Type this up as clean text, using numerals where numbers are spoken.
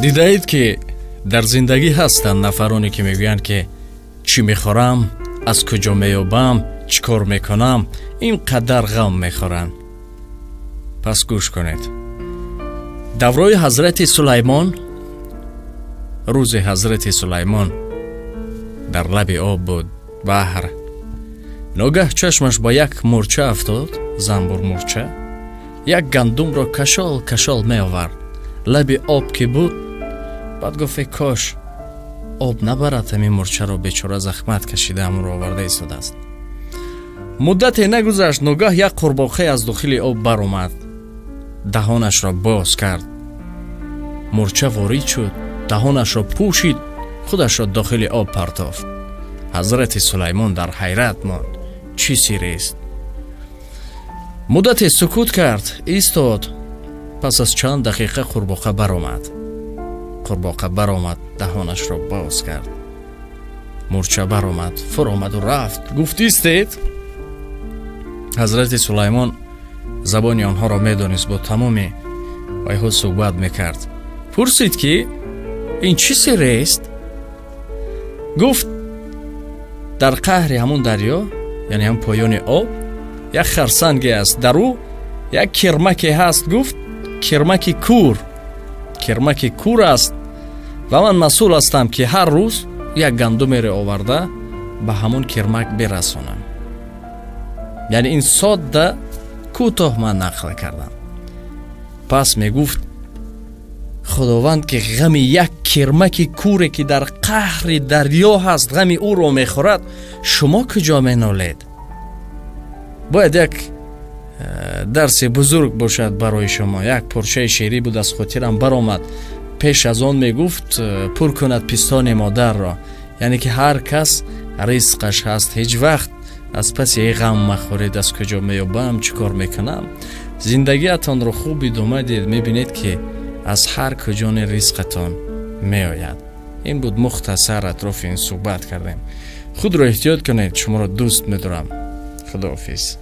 دیدید که در زندگی هستند نفرانی که میگویند که چی میخورم، از کجا میابم، چی کار میکنم، اینقدر غم میخورن. پس گوش کنید. دورای حضرت سلیمان، روز حضرت سلیمان در لب آب بود، بحر. ناگه چشمش با یک مورچه افتاد، زنبور مورچه. یک گندم را کشال می آورد. لب آب که بود، بعد گفت کاش آب نبرد همین مورچه را، بیچاره زحمت کشیده همون را آورده ایستاده است. مدت نگذشت، ناگه یک قورباغه از داخل آب بر آمد، دهانش را باز کرد. مورچه وارد شد، دهانش را پوشید، خودش را داخل آب پرتافت. حضرت سلیمان در حیرت ماند، چی سیری است؟ مدت سکوت کرد، ایستاد. پس از چند دقیقه قورباغه برآمد، دهانش را باز کرد. مورچه برآمد، فرآمد و رفت. گفت ایستید. حضرت سلیمان زبان آنها را میدانست، با تمام ویها صحبت میکرد. پرسید که این چی سیری است؟ گفت در قعر همون دریا، یعنی هم پایان آب، یک خرسنگی است، در او یک کرمکی هست. گفت کرمک کور است و من مسئول هستم که هر روز یک گندم را آورده به همون کرمک برسانم. یعنی این ساده کوتاه من نقل کردم. پس می گفت خداوند که غم یک کرمک کوره که در قعر دریا هست، غم او را می خورد، شما کجا می نالید؟ باید یک درس بزرگ باشد برای شما. یک پرچه شیری بود، از خاطرم برآمد. پیش از آن می گفت پر کند پستان مادر را، یعنی که هر کس رزقش هست، هیچ وقت از پس یک غم مخورید از کجا میابم، چی کار میکنم. زندگیتان را خوب ادامه دید، میبینید که از هر کجا رزقتان میآید. این بود مختصر اطراف این صحبت کردیم. خود را احتیاط کنید. شما را دوست میدارم. خداحافظ.